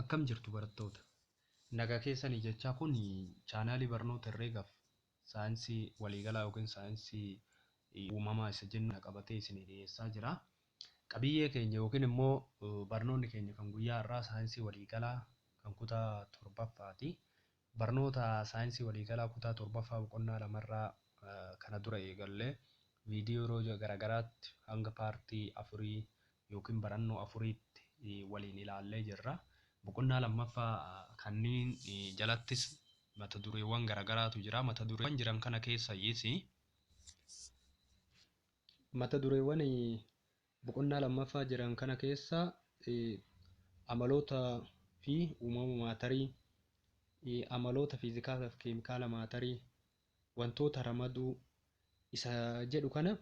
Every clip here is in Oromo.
Akkam jirtu barattoota? Nagaa keessanii jechaa kun chaanaalii barnoota herreegaaf saayinsii waliigalaa yookiin saayinsii uumamaa isa jennu qabatee isinii dhiyeessaa jira. Qabiyyee keenya yookiin immoo barnoonni keenya kan guyyaa har'aa saayinsii waliigalaa kan kutaa torbaffaati. Barnoota saayinsii waliigalaa kutaa torbaffaa boqonnaa lamarraa kana dura eegallee viidiyoo yeroo garaagaraatti hanga paartii afurii yookiin barannoo afuriitti waliin ilaallee jirra. Boqonnaa lammaffaa kanneen jalattis mata dureewwan garaagaraatu jira. Mata dureewwan jiran kana keessayyis mata dureewwan boqonnaa lammaffaa jiran kana keessa amaloota fi uumama maatarii, amaloota fiizikaalaa fi keemikaala maatarii, wantoota ramaduu isa jedhu kana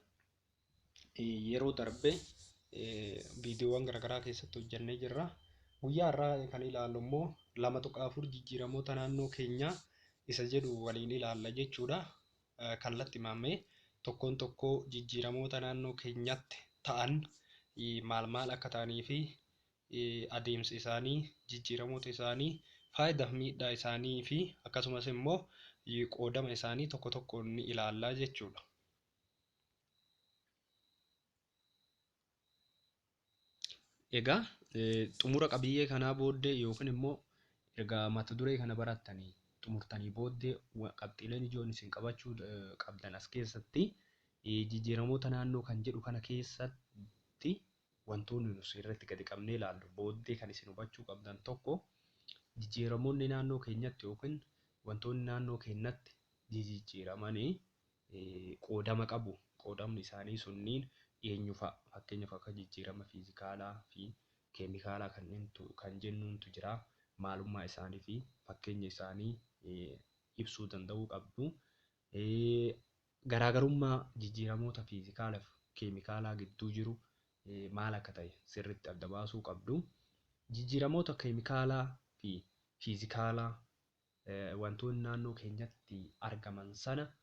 yeroo darbe viidiyoowwan garaagaraa keessatti hojjannee jirra. Guyyaa har'aa kan ilaallu immoo 2.4 jijjiiramoota naannoo keenyaa isa jedhu waliin ilaalla jechuudha. Kallattii maamee tokkoon tokkoo jijjiiramoota naannoo keenyatti ta'an maal akka ta'anii fi adeemsa isaanii, jijjiiramoota isaanii, faayidaa fi miidhaa isaanii fi akkasumas immoo qoodama isaanii tokko tokkoon ni ilaallaa jechuudha. Egaa xumura qabiyyee kanaa booddee yookiin immoo erga mata duree kana barattanii xumurtanii booddee qabxiileen ijoon isin qabachuu qabdan as keessatti jijjiiramoota naannoo kan jedhu kana keessatti wantoonni nuti irratti gadi qabnee ilaallu booddee kan isin hubachuu qabdan tokko jijjiiramoonni naannoo keenyatti yookiin wantoonni naannoo keenyatti jijjiiramanii qoodama qabu. Qoodamni isaanii sunniin eenyufa'a? Fakkeenyaaf akka jijjiirama fiizikaalaa fi keemikaalaa kan jennuuntu jira. Maalummaa isaanii fi fakkeenya isaanii ibsuu danda'uu qabdu. Garaagarummaa jijjiiramoota fiizikaalaa fi keemikaalaa gidduu jiru maal akka ta'e sirriitti adda baasuu qabdu. Jijjiiramoota keemikaalaa fi fiizikaalaa wantoonni naannoo keenyatti argaman sana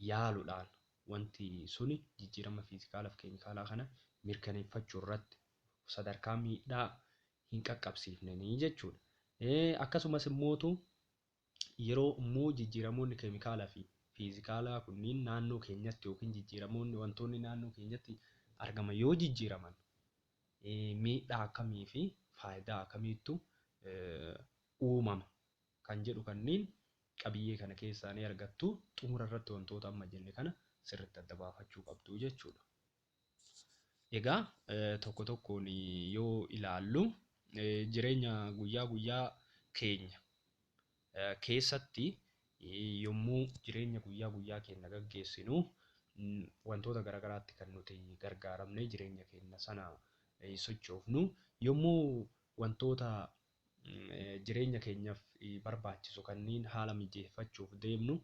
yaaluudhaan wanti suni jijjiirama fiizikaalaa fi keemikaalaa kana mirkaneeffachuu irratti sadarkaa miidhaa hin qaqqabsiifnanii jechuudha. Akkasumas immoo yeroo immoo jijjiiramoonni keemikaalaa fi fiizikaalaa kunniin naannoo keenyatti yookiin jijjiiramoonni wantoonni naannoo keenyatti argaman yoo jijjiiraman miidhaa akkamii fi faayidaa akkamiitu uumama kan jedhu kanneen qabiyyee kana keessaa ni argattu. Xumura irratti wantoota amma jenne kana sirriitti adda baafachuu qabdu jechuudha. Egaa tokko tokkoon yoo ilaallu jireenya guyyaa guyyaa keenya keessatti yommuu jireenya guyyaa guyyaa keenya gaggeessinu wantoota garaagaraatti kan nuti gargaaramnee jireenya keenya sana sochoofnu yommuu wantoota jireenya keenyaaf barbaachisu kanneen haala mijeeffachuuf deemnu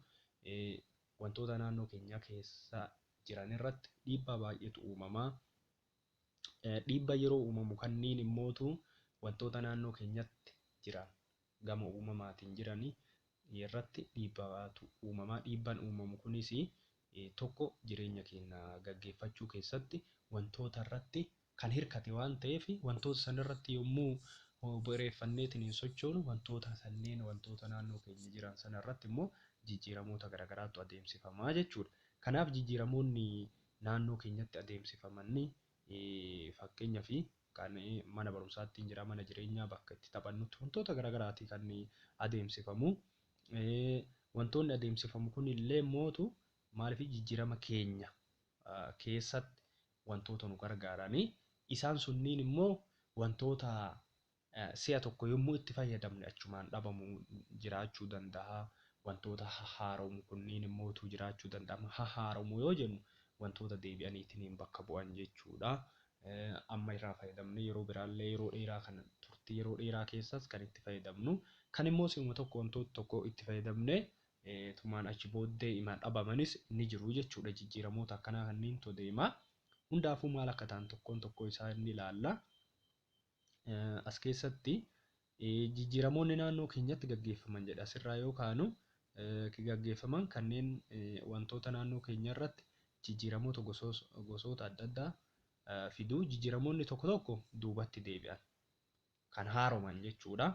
wantoota naannoo keenya keessa jiran irratti dhiibbaa baay'eetu uumamaa. Dhiibbaa yeroo uumamu kanneen immootu wantoota naannoo keenyatti jiran gama uumamaatiin jiranii irratti dhiibbaatu uumamaa. Dhiibbaan uumamu kunis tokko jireenya keenya gaggeeffachuu keessatti wantoota irratti kan hirkate waan ta'eef wantoota san irratti yommuu bu'uureffanneetiin sochoonu wantoota sanneen wantoota naannoo keenya jiran sana irratti immoo jijjiiramoota garaagaraatu adeemsifamaa jechuudha. Kanaaf jijjiiramoonni naannoo keenyatti adeemsifaman fakkeenyaaf kan mana barumsaatti jira, mana jireenyaa bakka itti taphannutti wantoota garaagaraati kan adeemsifamu. Wantoonni adeemsifamu kun illee mootu maaliif jijjiirama keenya keessatti wantoota nu gargaaranii isaan sunniin immoo wantoota si'a tokko yommuu itti fayyadamne achumaan dhabamu jiraachuu danda'a. Wantoota haaromuu kunniin immootu jiraachuu danda'a. Haaromuu yoo jennu wantoota deebi'aniitiin bakka bu'an jechuudha. Amma irraa fayyadamne yeroo biraallee yeroo dheeraa kan turtii yeroo dheeraa keessas kan itti fayyadamnu kan immoo si'uma tokko wantoota tokko itti fayyadamne tumaan achi booddee imaan dhabamanis ni jiru jechuudha. Jijjiiramoota akkanaa kanneen deema. Hundaafuu maal akka ta'an tokkoon tokkoo isaa ni ilaalla. As keessatti jijjiiramoonni naannoo keenyatti gaggeeffaman jedha asirraa yoo kaanu gaggeeffaman kanneen wantoota naannoo keenya irratti jijjiiramoota gosoota adda addaa fiduu. Jijjiiramoonni tokko tokko duubatti deebi'an kan haaroman jechuudha.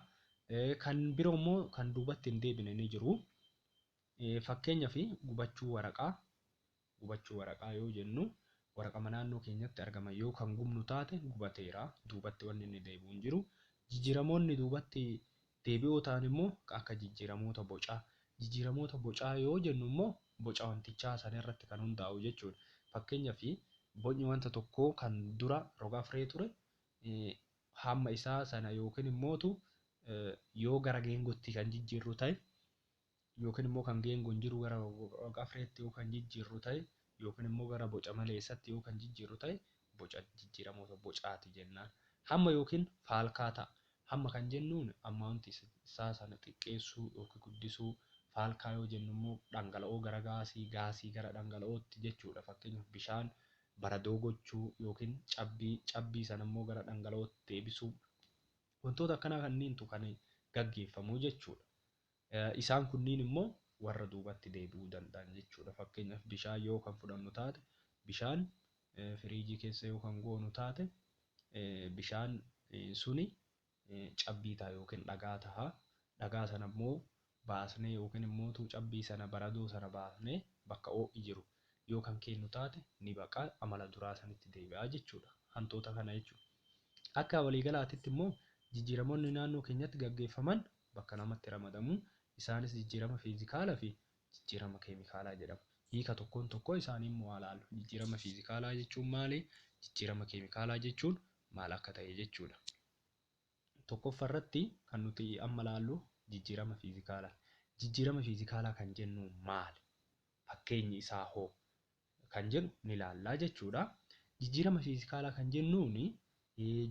Kan biroo immoo kan duubatti hin deebine ni jiru. Fakkeenyaaf gubachuu waraqaa yoo jennu waraqama naannoo keenyatti argaman yoo kan gubnu taate gubateera, duubatti wanni inni deebi'u hin jiru. Jijjiiramoonni duubatti deebi'oo ta'an immoo akka jijjiiramoota bocaa. Jijjiiramoota bocaa yoo jennu immoo boca wantichaa sana irratti kan hundaa'u jechuudha. Fakkeenyaaf bocni wanta tokkoo kan dura roga-afree ture hamma isaa sana yookiin immootu yoo gara geengootti kan jijjiirru ta'e yookiin immoo kan geengoon jiru gara roga-afreetti yoo kan jijjiirru ta'e yookiin immoo gara boca maleessatti yoo kan jijjiirru ta'e boca jijjiiramoota bocaati jennaan. Hamma yookiin faalkaa ta'a. Hamma kan jennuun amma wanti isaa sana xiqqeessuu yookiin guddisuu. Faalkaa yoo jennu immoo dhangala'oo gara gaasii, gaasii gara dhangala'ootti jechuudha. Fakkeenyaaf bishaan baradoo gochuu yookiin cabbii sana immoo gara dhangala'ootti deebisuu. Wantoota akkanaa kanniintu kan gaggeeffamu jechuudha. Isaan kunniin immoo warra duubatti deebi'uu danda'an jechuudha. Fakkeenyaaf bishaan yoo kan fudhannu taate bishaan firiijii keessa yoo kan goonu taate bishaan suni cabbii ta'a yookiin dhagaa ta'a. Dhagaa sana immoo baasnee yookiin immoo cabbii sana baradoo sana baasnee bakka ho'i jiru yoo kan kennu taate ni baqa amala duraa sanitti deebi'a jechuudha. Hantoota kana jechuudha. Akka waliigalaatitti immoo jijjiiramoonni naannoo keenyatti gaggeeffaman bakka namatti ramadamu. Isaanis jijjiirama fiizikaalaa fi jijjiirama keemikaalaa jedhamu. Hiika tokkoon tokkoo isaanii immoo ilaallu. Jijjiirama fiizikaalaa jechuun maali? Jijjiirama keemikaalaa jechuun maal akka ta'e jechuudha. Tokkoffaa irratti kan nuti amma ilaallu jijjiirama fiizikaalaa. Jijjiirama fiizikaalaa kan jennu maali? Fakkeenyi isaa hoo kan jennu ni ilaallaa jechuudha. Jijjiirama fiizikaalaa kan jennuun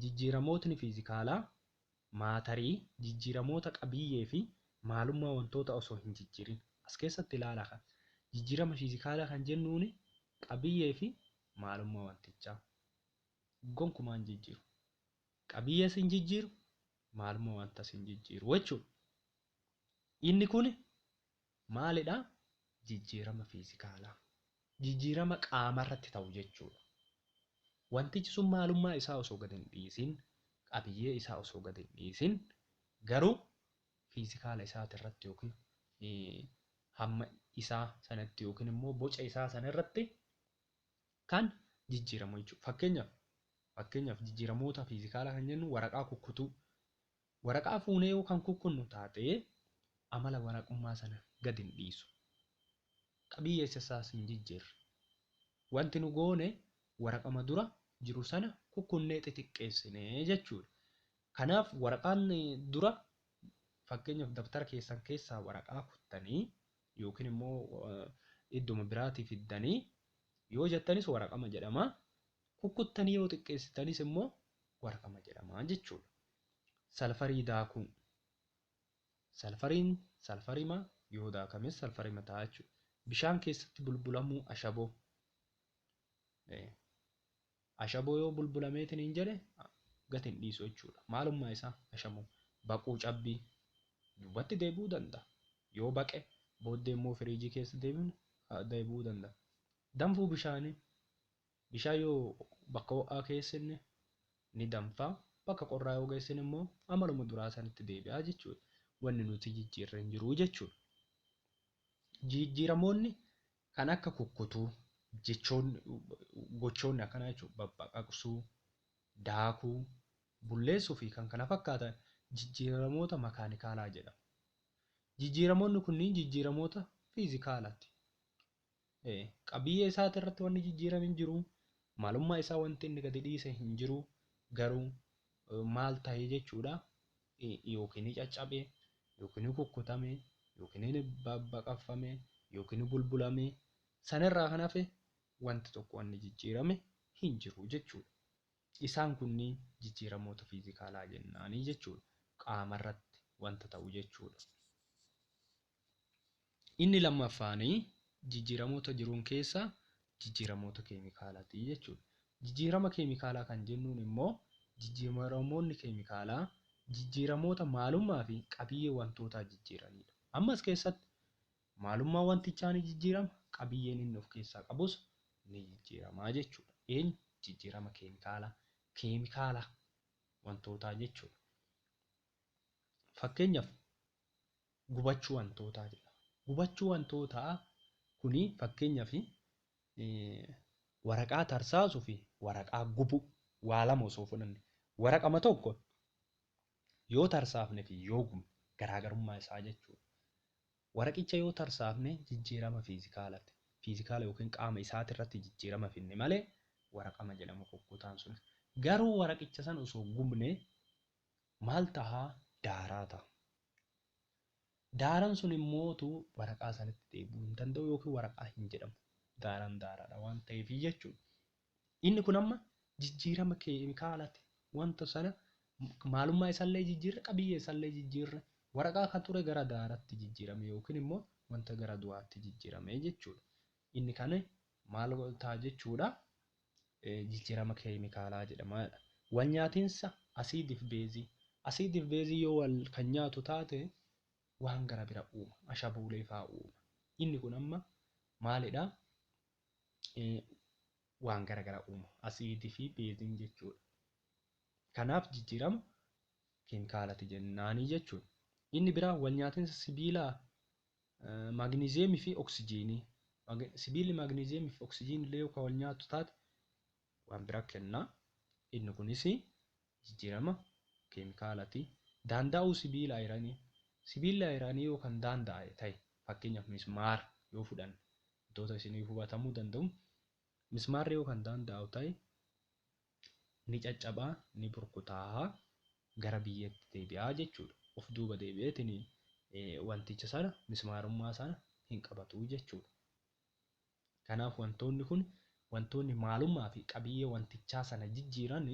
jijjiiramootni fiizikaalaa maatarii jijjiiramoota qabiyyee fi maalummaa wantoota osoo hin jijjiirin as keessatti ilaalaa kan. Jijjiirama fiizikaalaa kan jennuun qabiyyee fi maalummaa wantichaa gonkumaa hin jijjiiru. Qabiyyees hin jijjiiru, maalummaa wantas hin jijjiiru jechuudha. Inni kun maalidha? Jijjiirama fiizikaalaa. Jijjiirama qaama irratti ta'u jechuudha. Wantichi sun maalummaa isaa osoo gad hin dhiisin, qabiyyee isaa osoo gad hin dhiisin, garuu fiizikaala isaati irratti yookiin hamma isaa sanatti yookiin immoo boca isaa sana irratti kan jijjiiramu jechuudha. Fakkeenyaaf jijjiiramoota fiizikaalaa kan jennu waraqaa kukkutuu. Waraqaa fuunee yoo kan kukkunnu taate amala waraqummaa sana gad hin dhiisu. Qabiyyee isaas hin jijjiirre. Wanti nu goone waraqama dura jiru sana kukkunnee xixiqqeessinee jechuudha. Kanaaf waraqaan dura fakkeenyaaf dabtara keessan keessaa waraqaa kuttanii yookiin immoo idduma biraatii fiddanii yoo jettanis waraqama jedhama. Kukkuttanii yoo xiqqeessitanis immoo waraqama jedhama jechuudha. Salfarii daakuu. Salfarima yoo daakames salfarima ta'a jechuudha. Bishaan keessatti bulbulamuu ashaboo. Ashaboo yoo bulbulameetiin hin jedhe gad hin dhiisu jechuudha. Maalummaa isaa ashaboo. Baquu cabbii duubatti deebi'uu danda'a. Yoo baqe booddee immoo firiijii keessa deebi'uu danda'a. Danfuu bishaanii. Bishaan yoo bakka ho'aa keessinne ni danfaa. Bakka qorraa yoo geessine immoo amaluma duraa sanitti deebi'aa jechuudha. Wanni nuti jijjiirre hin jiru jechuudha. Jijjiiramoonni kan akka kukkutuu gochoonni akkanaa jechuudha. Babbaqaqsuu, daakuu, bulleessuu fi kan kana fakkaatan jijjiiramoota makaanikaalaa jedhamu. Jijjiiramoonni kunniin jijjiiramoota fiizikaalaati. Qabiyyee isaati irratti wanni jijjiirame hin jiru. Maalummaa isaa wanti inni gadi dhiise hin jiru. Garuu maal ta'e jechuudha. Yookiin caccabe, yookiin kukkutame, yookiin babbaqaqfame, yookiin bulbulame sanarraa kan hafe wanti tokko wanni jijjiirame hin jiru jechuudha. Isaan kunniin jijjiiramoota fiizikaalaa jennaanii jechuudha. Qaama irratti wanta ta'u jechuudha. Inni lammaffaanii jijjiiramoota jiruun keessaa jijjiiramoota keemikaalaati jechuudha. Jijjiirama keemikaalaa kan jennuun immoo jijjiiramoonni keemikaalaa jijjiiramoota maalummaa fi qabiyyee wantootaa jijjiiranidha. Ammas keessatti maalummaa wantichaa ni jijjiirama, qabiyyeen inni of keessaa qabus ni jijjiirama jechuudha. Jijjiirama keemikaalaa wantootaa jechuudha. Fakkeenyaaf gubachuu wantootaa jedhama. Gubachuu wantootaa kuni fakkeenyaaf waraqaa tarsaasuu fi waraqaa gubuu waa lama osoo fudhanne waraqama tokko yoo tarsaafne fi yoo gubne garaagarummaa isaa jechuudha. Waraqicha yoo tarsaafne jijjiirama fiizikaalaati. Fiizikaala yookiin qaama isaati irratti jijjiirama finne malee waraqama jedhama kukkutaan sun. Garuu waraqicha sana osoo gubne maal tahaa? Daaraa ta'a. Daaraan sun immootu waraqaa sanatti deebi'uu hin danda'u yookiin waraqaa hin jedhamu. Daaraan daaraadha waan ta'eef jechuudha. Inni kun amma jijjiirama keemikaalaati. Wanta sana maalummaa isaallee jijjiirre qabiyyee isaallee jijjiirre waraqaa kan ture gara daaraatti jijjiirame yookiin immoo wanta gara du'aatti jijjiirame jechuudha. Inni kana maal ta'a jechuudha? Jijjiirama keemikaalaa jedhama. Wal nyaatiinsa asiidiif beezii. Asiidiif beezii yoo wal kan nyaatu taate waan gara bira uuma. Ashabuulee fa'aa uuma. Inni kun amma maalidhaa? Waan gara gara uuma. Asiidii fi beeziin jechuudha. Kanaaf jijjiirama keemikaalaati jennaanii jechuudha. Inni biraa wal nyaatiinsa sibiilaa maagneeziyeemii fi oksijiinii. Sibiilli maagneeziyeemii fi oksijiinii illee yookaan wal nyaatu taate waan biraa kennaa. Inni kunis jijjiirama keemikaalaati. Daanda'uu sibiila ayiranii. Sibiilli ayiranii yookaan daanda'e ta'e fakkeenyaaf mismaara yoo fudhanne wantoota isinii hubatamuu danda'u. Mismaarri yookaan daanda'u ta'e ni caccabaa, ni burkutaa, gara biyyeetti deebi'aa jechuudha. Of duuba deebi'eetiin wanticha sana mismaarummaa sana hin qabatu jechuudha. Kanaaf wantoonni kun wantoonni maalummaa fi qabiyyee wantichaa sana jijjiiran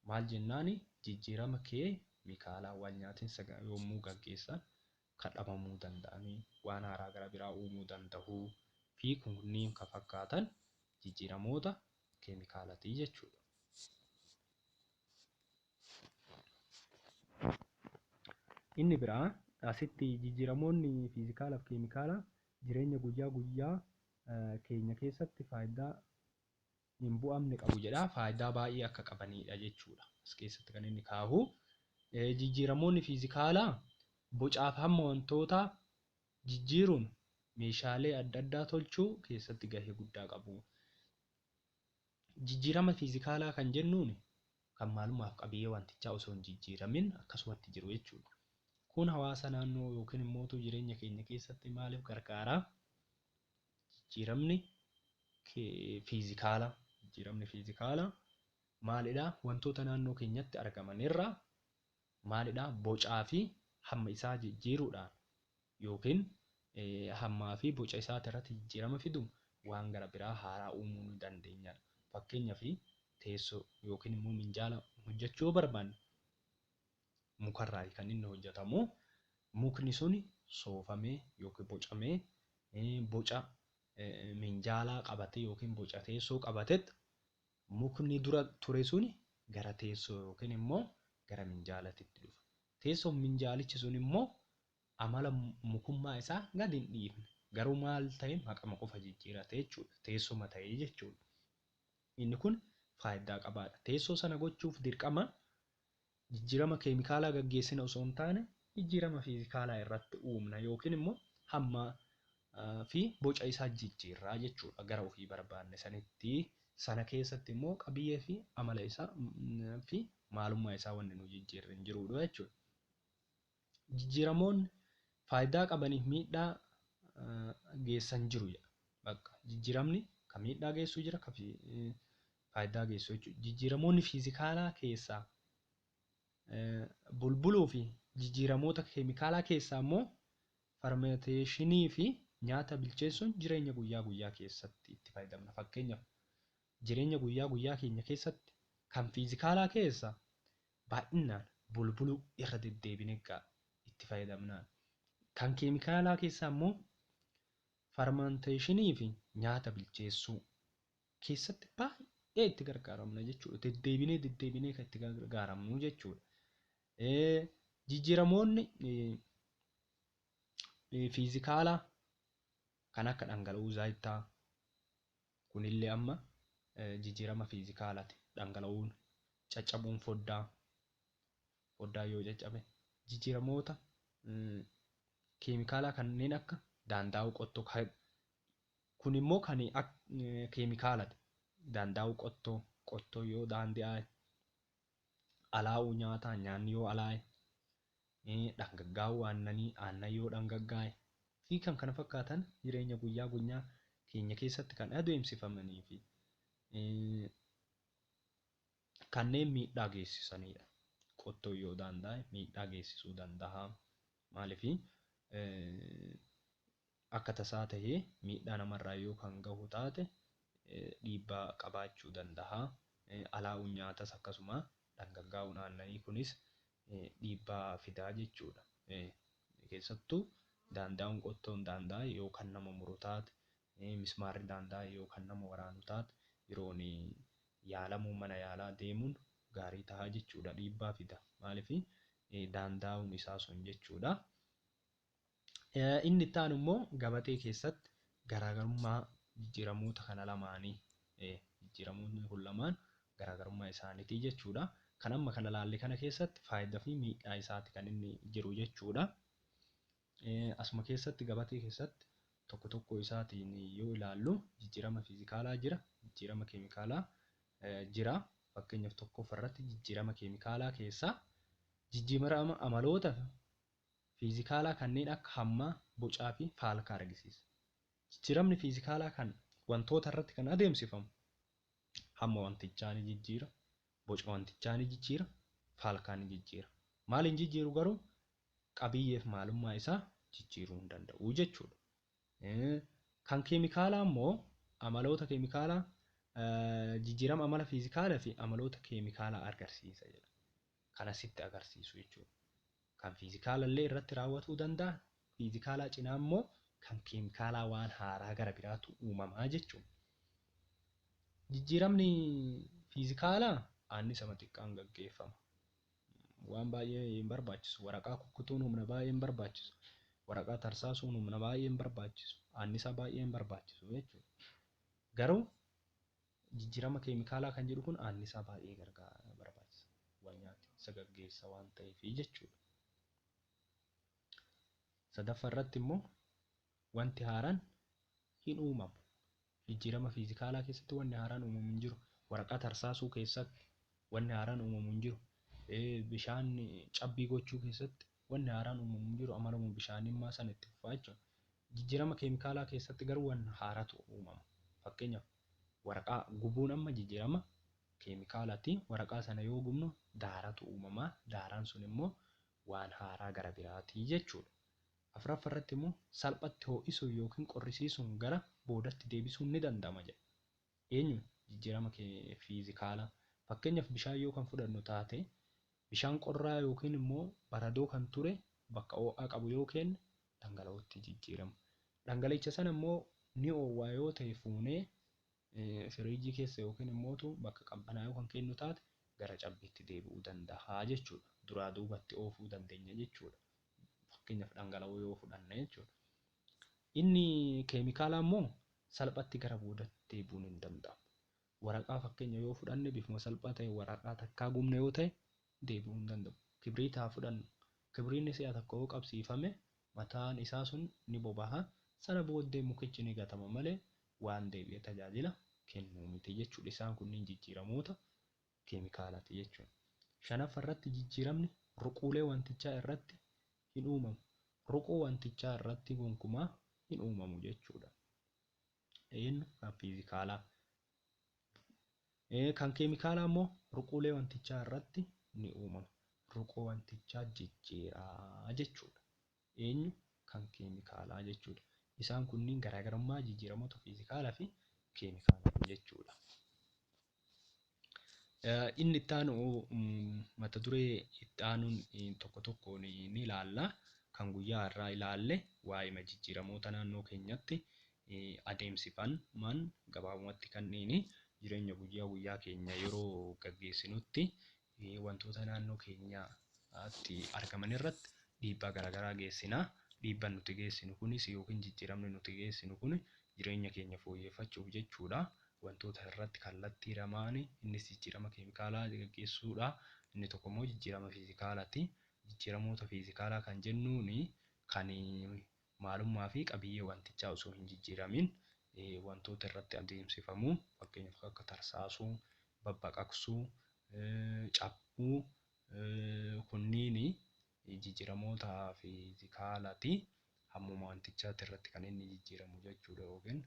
maal jennaani? Jijjiirama keemikaalaa wal nyaatiinsa yommuu gaggeessan kadhamamuu danda'anii waan haaraa gara biraa uumuu danda'uu fi kunniin kan fakkaatan jijjiiramoota keemikaalaati jechuudha. Inni biraa asitti jijjiiramoonni fiizikaalaa fi keemikaalaa jireenya guyyaa guyyaa keenya keessatti faayidaa hin bu'amne qabu jedha. Faayidaa baay'ee akka qabanidha jechuudha. As keessatti kan inni kaahu jijjiiramoonni fiizikaalaa bocaaf hamma wantootaa jijjiiruun meeshaalee adda addaa tolchuu keessatti gahee guddaa qabu. Jijjiirama fiizikaalaa kan jennuun kan maalummaaf qabiyyee wantichaa osoo hin jijjiiramin akkasumatti jiru jechuudha. Kun hawaasa naannoo yookiin immoo jireenya keenya keessatti maaliif gargaara? Jijjiiramni fiizikaalaa. Jijjiiramni fiizikaalaa maalidhaa? Wantoota naannoo keenyatti argaman irraa maalidhaa? Bocaa fi hamma isaa jijjiiruudhaan yookiin hammaa fi boca isaati irratti jijjiirama fidu waan gara biraa haaraa uumuu ni dandeenya. Fakkeenyaaf teessoo yookiin immoo minjaala hojjechuu yoo barbaanne mukarraa kan inni hojjetamu. Mukni sun soofamee yookiin bocamee boca minjaalaa qabatee yookiin boca teessoo qabatetti mukni dura ture sun gara teessoo yookiin immoo gara minjaalaatti dhufa. Teessoo minjaalichi sun immoo amala mukummaa isaa gadi hin dhiifne. Garuu maal ta'e maqama qofa jijjiirate jechuudha. Teessuma ta'ee jechuudha. Inni kun faayidaa qabaadha. Teessoo sana gochuuf dirqama jijjiirama keemikaalaa gaggeessina osoo hin taane jijjiirama fiizikaalaa irratti uumna yookiin immoo hamma fi boca isaa jijjiirraa jechuudha. Gara ofii barbaanne sanitti sana keessatti immoo qabiyyee fi amala isaa fi maalummaa isaa wanni nu jijjiirre hin jirudha jechuudha. Jijjiiramoonni faayidaa qabaniif miidhaa geessan jiru jedha. Bakka jijjiiramni kan miidhaa geessu jira kan faayidaa geessu jechuudha. Jijjiiramoonni fiizikaalaa keessaa bulbuluu fi jijjiiramoota keemikaalaa keessaa immoo farmeeteeshinii fi nyaata bilcheessuun jireenya guyyaa guyyaa keessatti itti fayyadamna. Fakkeenyaaf jireenya guyyaa guyyaa keenya keessatti kan fiizikaalaa keessaa baay'inaan bulbuluu irra deddeebinee itti fayyadamna. Kan keemikaalaa keessaa immoo farmeeteeshinii fi nyaata bilcheessuu keessatti baay'ee itti gargaaramna jechuudha. Deddeebinee kan itti gargaaramnu jechuudha. Jijjiiramoonni fiizikaalaa kan akka dhangala'uu zaayitaa kunillee amma jijjiirama fiizikaalaati. Dhangala'uun caccabuun foddaa yoo caccabe jijjiiramoota keemikaalaa kanneen akka daandaa'uu qottoo kun immoo kan keemikaalati. Daandaa'uu qottoo yoo daandi'aa, alaa'uu nyaataa nyaanni yoo alaa'e, dhangaggaa'uu aannanii aannan yoo dhangaggaa'e fi kan kana fakkaatan jireenya guyyaa guyyaa keenya keessatti kan adeemsifamanii fi kanneen miidhaa geessisanidha. Qottoo yoo daanda'e miidhaa geessisuu danda'a. Maaliif akka tasaa tahee miidhaa namarraa yoo kan gahu taate dhiibbaa qabaachuu danda'a. Alaa'uun nyaatas akkasuma dhangaggaa'uun aannanii kunis dhiibbaa fidaa jechuudha. Keessattuu daandaa'uun qottoon daanda'e yoo kan nama muru taate, mismaarri daanda'e yoo kan nama waraanu taate yeroon yaalamuu mana yaalaa deemuun gaarii ta'a jechuudha. Dhiibbaa fida. Maaliif daandaa'uun isaa sun jechuudha. Inni itti aanu immoo gabatee keessatti garaagarummaa jijjiiramoota kana lamaanii, jijjiiramoonni kun lamaan garaagarummaa isaaniitii jechuudha. Kan amma kana ilaalle kana keessatti faayidaa fi miidhaa isaati kan inni jiru jechuudha. Asuma keessatti gabatee keessatti tokko isaatiin yoo ilaallu jijjiirama fiizikaalaa jira, jijjiirama keemikaalaa jira. Fakkeenyaaf tokkoffaa irratti jijjiirama keemikaalaa keessaa jijjiirama amaloota fiizikaalaa kanneen akka hammaa, bocaa fi faalkaa argisiisa. Jijjiiramni fiizikaalaa kan wantoota irratti kan adeemsifamu hamma wantichaa ni jijjiira, boca wantichaa ni jijjiira, faalkaa ni jijjiira. Maaliin jijjiiru garuu qabiyyeef maalummaa isaa jijjiiruu hin danda'u jechuudha. Kan keemikaalaa immoo amaloota keemikaalaa, jijjiirama amala fiizikaalaa fi amaloota keemikaalaa agarsiisa jedha. Kana sitti agarsiisu jechuudha. Kan fiizikaala illee irratti raawwatuu danda'a. Fiizikaalaa cinaa immoo kan keemikaalaa waan haaraa gara biraatu uumamaa jechuudha. Jijjiiramni fiizikaalaa annisama xiqqaan gaggeeffama. Waan baay'ee hin barbaachisu. Waraqaa kukkutuun humna baay'ee hin barbaachisu. Waraqaa tarsaasuun humna baay'ee hin barbaachisu. Annisa baay'ee hin barbaachisu jechuudha. Garuu jijjiirama keemikaalaa kan jedhu kun annisaa baay'ee barbaachisa. Wanyaati isa gaggeessa waan ta'eef jechuudha. Sadaffaa irratti immoo wanti haaraan hin uumamu. Jijjiirama fiizikaalaa keessatti wanni haaraan uumamu hin jiru. Waraqaa tarsaasuu keessatti wanni haaraan uumamu hin jiru. Bishaan cabbii gochuu keessatti wanni haaraan uumamu hin jiru. Amaluma bishaanimmaa sana itti fufaa jechuudha. Jijjiirama keemikaalaa keessatti garuu wanni haaraatu uumama. Fakkeenyaaf waraqaa gubuun amma jijjiirama keemikaalaati. Waraqaa sana yoo gubnu daaratu uumamaa. Daaraan sun immoo waan haaraa gara biraatii jechuudha. Afuraffaa irratti immoo salphatti ho'isuun yookiin qorrisiisuun gara boodatti deebisuun ni danda'ama jedha. Eenyu jijjiirama fiizikaalaa. Fakkeenyaaf bishaan yoo kan fudhannu taate bishaan qorraa yookiin immoo baradoo kan ture bakka ho'aa qabu yoo kenne dhangala'ootti jijjiirama. Dhangala'icha sana immoo ni ho'aa yoo ta'e fuunee firiijii keessa yookiin immoo bakka qabbanaa'aa kan kennu taate gara cabbiitti deebi'uu danda'a jechuudha. Duraa duubatti oofuu dandeenya jechuudha. Fakkeenyaaf dhangala'oo yoo fudhanne jechuudha. Inni keemikaalaa immoo salphatti gara boodatti deebi'uun hin danda'amu. Waraqaa fakkeenya yoo fudhanne bifuma salphaa ta'e waraqaa takkaa gubne yoo ta'e deebi'uu hin danda'u. Kibriitaa fudhannu. Kibriinni si'a tokko yoo qabsiifame mataan isaa sun ni bobaha. Sana booddee mukichi ni gatama malee waan deebi'ee tajaajila kennuu miti jechuudha. Isaan kunniin jijjiiramoota keemikaalaati jechuudha. Shanaffaa irratti jijjiiramni ruquulee wantichaa irratti hin uumamu. Ruquu wantichaa irratti gonkumaa hin uumamu jechuudha. Eenyu kan fiizikaalaa. Kan keemikaalaa immoo ruquulee wantichaa irratti ni uumama. Ruquu wantichaa jijjiiraa jechuudha. Eenyu kan keemikaalaa jechuudha. Isaan kunniin garaagarummaa jijjiiramoota fiizikaalaa fi keemikaalaa jechuudha. Inni itti aanu mata duree itti aanuun tokkoon ni ilaalla. Kan guyyaa irraa ilaalle waa'ee jijjiiramoota naannoo keenyatti adeemsifaman gabaabumatti kanneen jireenya guyyaa keenya yeroo gaggeessinutti wantoota naannoo keenyaatti argaman irratti dhiibbaa garaagaraa geessina. Dhiibbaan nuti geessinu kunis yookiin jijjiiramni nuti geessinu kun jireenya keenya fooyyeffachuuf jechuudha. Wantoota irratti kallattii lamaan innis jijjiirama keemikaalaa gaggeessuudha. Inni tokko immoo jijjiirama fiizikaalaati. jijjiiramoota fiizikaalaa kan jennuun kan maalummaa fi qabiyyee wantichaa osoo hin jijjiiramin wantoota irratti adeemsifamu. Fakkeenyaaf akka tarsaasuu, babbaqaqsuu, cabbii kunniin jijjiiramoota fiizikaalaati. Hammuma wantichaati irratti kan inni jijjiiramu jechuudha, yookiin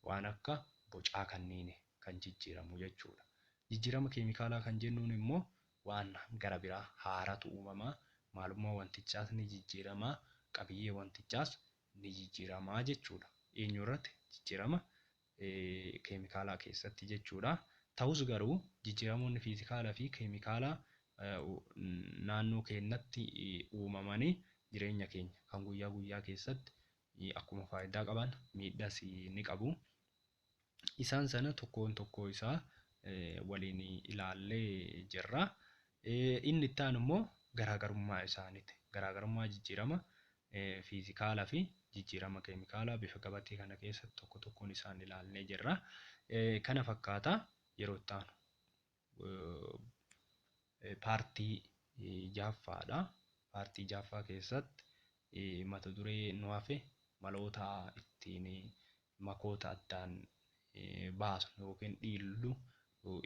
waan akka bocaa kanneen kan jijjiiramu jechuudha. Jijjiirama keemikaalaa kan jennuun immoo waan gara biraa haaratu uumamaa, maalummaa wantichaas ni jijjiiramaa, qabiyyee wantichaas ni jijjiiramaa jechuudha. Eenyu irratti? Jijjiirama keemikaalaa keessatti jechuudha. Ta'us garuu jijjiiramoonni fiizikaalaa fi keemikaalaa naannoo keenyatti uumamanii jireenya keenya kan guyyaa guyyaa keessatti akkuma faayidaa qaban miidhaas ni qabu. Isaan sana tokkoon tokkoo isaa waliin ilaallee jirra. Inni itti aanu immoo garaagarummaa isaaniiti. Garaagarummaa jijjiirama fiizikaalaa fi jijjiirama keemikaalaa bifa gabatee kana keessatti tokko tokkoon isaan ilaallee jirra. Kana fakkaata. Yeroo itti aanu paartii jahaffaadha. Paartii jahaffaa keessatti mata duree nu hafe maloota ittiin makoota addaan baasnu yookiin dhiillu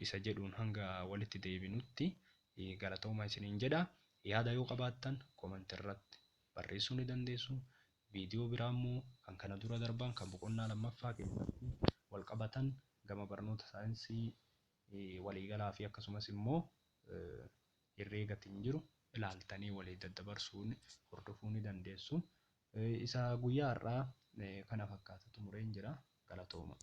isa jedhuun hanga walitti deebinutti galatoomaa isiniin jedha. Yaada yoo qabaattan koomentii irratti barreessuu ni dandeessu. Viidiyoo biraa immoo kan kana dura darban kan boqonnaa lammaffaa keessatti wal qabatan gama barnoota saayinsii waliigalaa fi akkasumas immoo herreegatiin jiru ilaaltanii walii daddabarsuun hordofuu ni dandeessu. Isa guyyaa har'aa kana fakkaata xumureen jira. Galatooma.